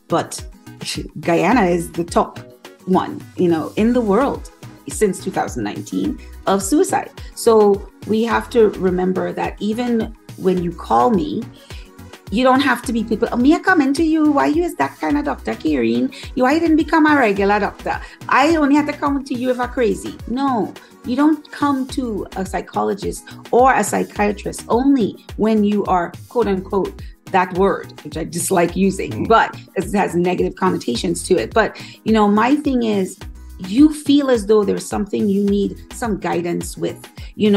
but Guyana is the top one, in the world since 2019 of suicide. So we have to remember that even when you call me, you don't have to be people, me coming to you, why you is that kind of doctor, Karine? Why you didn't become a regular doctor? I only have to come to you if I'm crazy. No, you don't come to a psychologist or a psychiatrist only when you are, quote unquote, that word, which I dislike using, but it has negative connotations to it. But, my thing is, you feel as though there's something you need some guidance with. You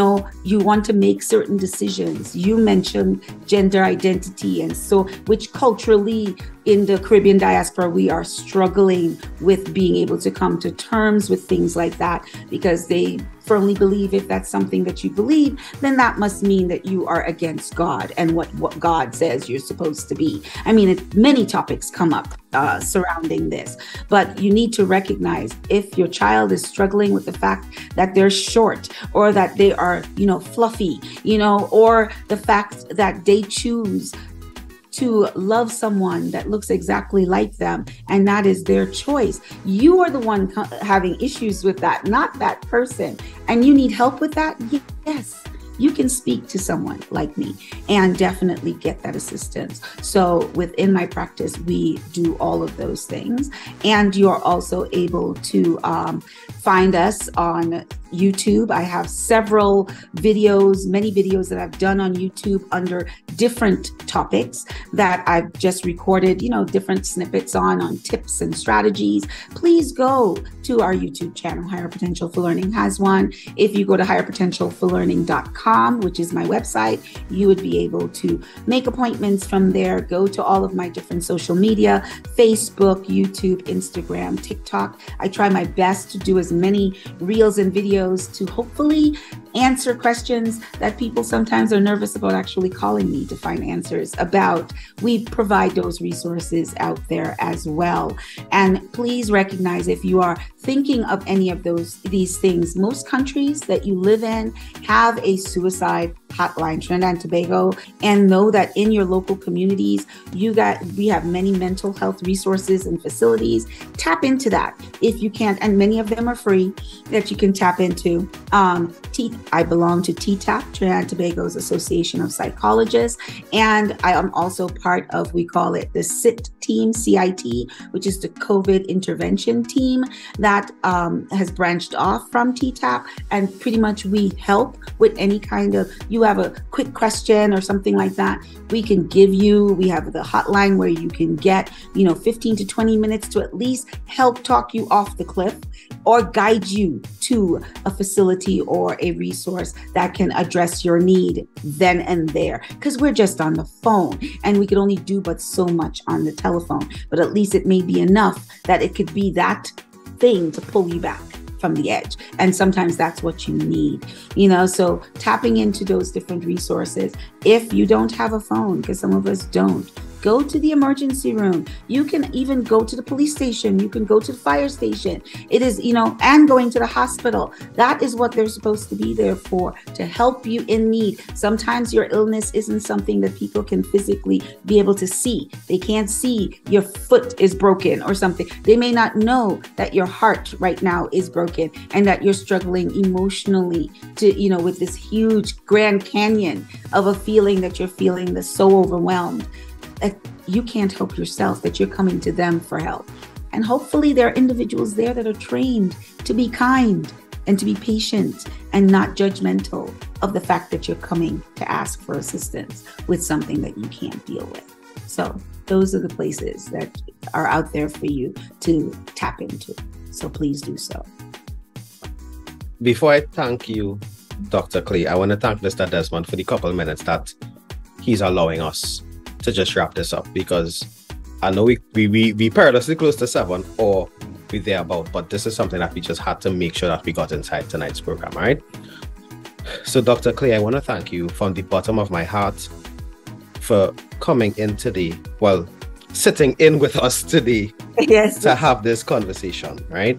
want to make certain decisions. You mentioned gender identity, and so, which culturally in the Caribbean diaspora, we are struggling with being able to come to terms with things like that, because they firmly believe if that's something that you believe, then that must mean that you are against God and what God says you're supposed to be. I mean, many topics come up surrounding this, but you need to recognize if your child is struggling with the fact that they're short, or that they are, fluffy, or the fact that they choose to love someone that looks exactly like them, and that is their choice. You are the one having issues with that, not that person. And you need help with that? Yes, you can speak to someone like me and definitely get that assistance. So within my practice, we do all of those things. And you're also able to find us on YouTube. I have several videos, many videos that I've done on YouTube under different topics that I've just recorded, different snippets on tips and strategies. Please go to our YouTube channel. Higher Potential for Learning has one. If you go to higherpotentialforlearning.com, which is my website, you would be able to make appointments from there. Go to all of my different social media, Facebook, YouTube, Instagram, TikTok. I try my best to do as many reels and videos to hopefully answer questions that people sometimes are nervous about actually calling me to find answers about. We provide those resources out there as well. And please recognize, if you are thinking of any of these things, most countries that you live in have a suicide hotline, Trinidad and Tobago, and know that in your local communities, we have many mental health resources and facilities. Tap into that if you can, and many of them are free that you can tap into. I belong to TTAP, Trinidad and Tobago's Association of Psychologists, and I am also part of, we call it the CIT team, CIT, which is the COVID intervention team that has branched off from TTAP, and pretty much we help with any kind of, you have a quick question or something like that, we have the hotline where you can get 15 to 20 minutes to at least help talk you off the cliff or guide you to a facility or a resource that can address your need then and there, because we're just on the phone and we can only do but so much on the telephone, but at least it may be enough that it could be that thing to pull you back from the edge. And sometimes that's what you need, so tapping into those different resources. If you don't have a phone, because some of us don't, Go to the emergency room. You can even go to the police station. You can go to the fire station. It is, and going to the hospital. That is what they're supposed to be there for, to help you in need. Sometimes your illness isn't something that people can physically be able to see. They can't see your foot is broken or something. They may not know that your heart right now is broken and that you're struggling emotionally to, with this huge Grand Canyon of a feeling that you're feeling that's so overwhelmed that you can't help yourself, that you're coming to them for help. And hopefully there are individuals there that are trained to be kind and to be patient and not judgmental of the fact that you're coming to ask for assistance with something that you can't deal with. So those are the places that are out there for you to tap into. So please do so. Before I thank you, Dr. Clay, I want to thank Mr. Desmond for the couple of minutes that he's allowing us to just wrap this up, because I know we perilously close to 7 or we thereabout, but this is something that we just had to make sure that we got inside tonight's program, all right? So Dr. Clay, I want to thank you from the bottom of my heart for coming in today, sitting in with us today Yes. to have this conversation, right?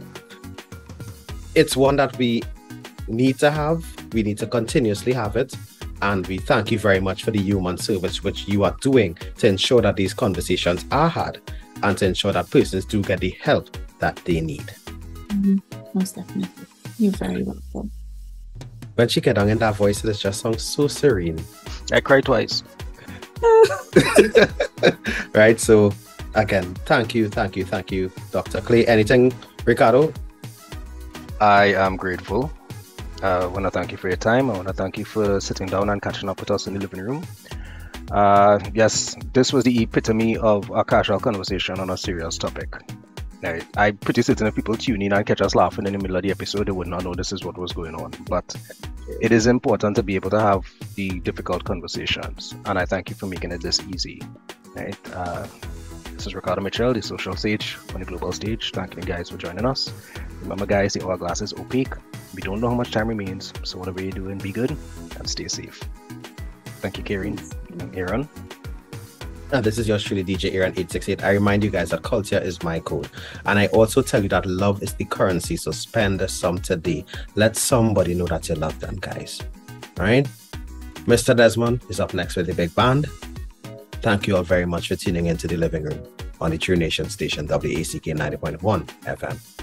It's one that we need to have. We need to continuously have it. And we thank you very much for the human service which you are doing to ensure that these conversations are had and to ensure that persons do get the help that they need. Mm-hmm. Most definitely. You're very welcome. When she get down in that voice, it just sounds so serene. I cried twice. Right, so again, thank you, Dr. Clay. Anything, Ricardo? I am grateful. I want to thank you for your time. I want to thank you for sitting down and catching up with us in the living room. Yes, this was the epitome of a casual conversation on a serious topic. Now, I'm pretty certain if people tune in and catch us laughing in the middle of the episode, they would not know this is what was going on. But it is important to be able to have the difficult conversations, and I thank you for making it this easy. Right? This is Ricardo Mitchell, the social sage on the global stage. Thank you guys for joining us. Remember, guys, the hourglass is opaque. We don't know how much time remains, so whatever you're doing, be good and stay safe. Thank you, Karine and Aaron. And this is yours truly, DJ Aaron 868. I remind you guys that culture is my code. And I also tell you that love is the currency, so spend some today. Let somebody know that you love them, guys. All right? Mr. Desmond is up next with the big band. Thank you all very much for tuning into the living room on the True Nation station, WACK 90.1 FM.